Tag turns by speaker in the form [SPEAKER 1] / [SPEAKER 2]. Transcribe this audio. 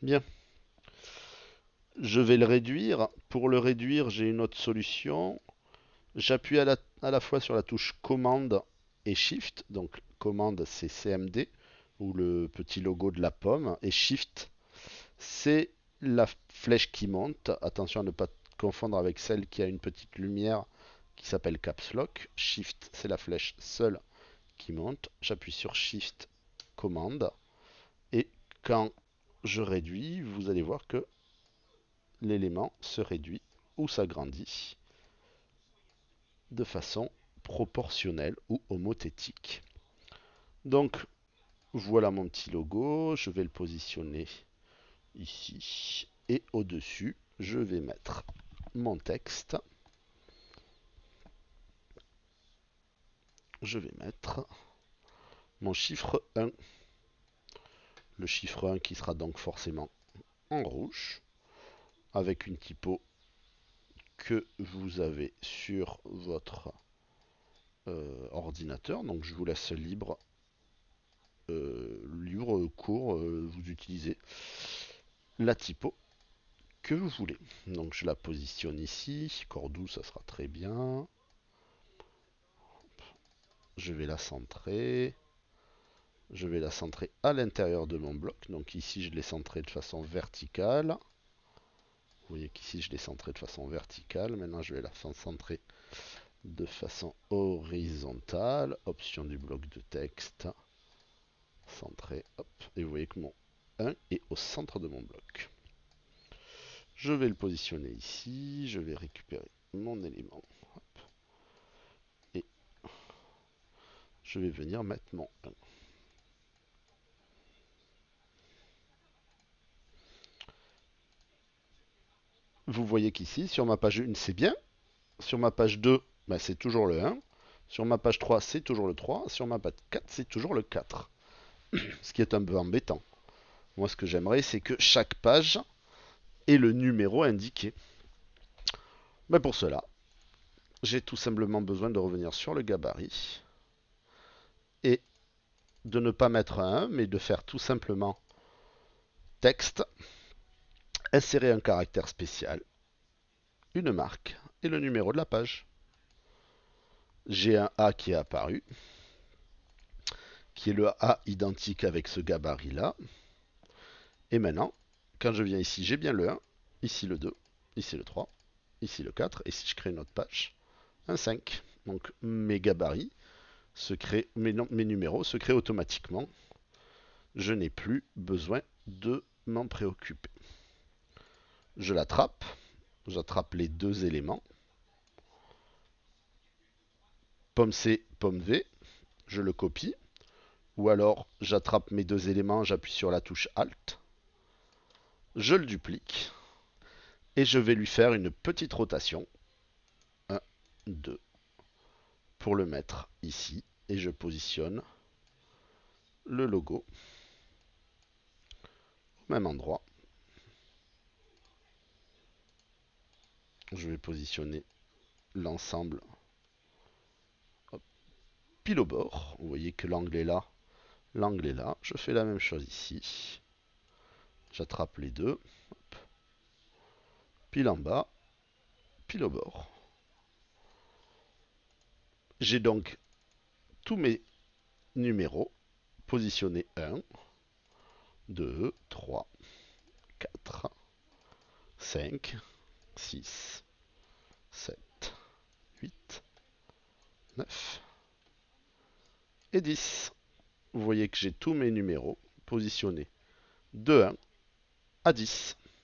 [SPEAKER 1] Bien, je vais le réduire. Pour le réduire, j'ai une autre solution. J'appuie à la fois sur la touche commande et shift. Donc commande c'est CMD ou le petit logo de la pomme et shift c'est la flèche qui monte. Attention à ne pas confondre avec celle qui a une petite lumière qui s'appelle Caps Lock. Shift c'est la flèche seule qui monte. J'appuie sur shift commande et quand je réduis, vous allez voir que l'élément se réduit ou s'agrandit de façon proportionnelle ou homothétique. Donc voilà mon petit logo, je vais le positionner ici et au-dessus, je vais mettre mon texte. Je vais mettre mon chiffre 1. Le chiffre 1 qui sera donc forcément en rouge avec une typo que vous avez sur votre ordinateur. Donc je vous laisse libre cours, vous utilisez la typo que vous voulez. Donc je la positionne ici. Cordoue, ça sera très bien. Je vais la centrer. Je vais la centrer à l'intérieur de mon bloc. Donc ici, je l'ai centré de façon verticale. Vous voyez qu'ici, je l'ai centré de façon verticale. Maintenant, je vais la centrer de façon horizontale. Option du bloc de texte. Centré. Hop. Et vous voyez que mon 1 est au centre de mon bloc. Je vais le positionner ici. Je vais récupérer mon élément. Hop. Et je vais venir mettre mon 1. Vous voyez qu'ici, sur ma page 1, c'est bien. Sur ma page 2, ben, c'est toujours le 1. Sur ma page 3, c'est toujours le 3. Sur ma page 4, c'est toujours le 4. Ce qui est un peu embêtant. Moi, ce que j'aimerais, c'est que chaque page ait le numéro indiqué. Mais pour cela, j'ai tout simplement besoin de revenir sur le gabarit et de ne pas mettre un 1, mais de faire tout simplement texte, insérer un caractère spécial, une marque et le numéro de la page. J'ai un A qui est apparu, qui est le A identique avec ce gabarit-là. Et maintenant, quand je viens ici, j'ai bien le 1, ici le 2, ici le 3, ici le 4, et si je crée une autre page, un 5. Donc mes gabarits se créent, mes numéros se créent automatiquement. Je n'ai plus besoin de m'en préoccuper. Je l'attrape, j'attrape les deux éléments, pomme C, pomme V, je le copie, ou alors j'attrape mes deux éléments, j'appuie sur la touche Alt, je le duplique, et je vais lui faire une petite rotation, 1, 2, pour le mettre ici, et je positionne le logo au même endroit. Je vais positionner l'ensemble pile au bord. Vous voyez que l'angle est là, l'angle est là. Je fais la même chose ici. J'attrape les deux, pile en bas, pile au bord. J'ai donc tous mes numéros positionnés 1, 2, 3, 4, 5, 6, 7, 8, 9 et 10. Vous voyez que j'ai tous mes numéros positionnés de 1 à 10.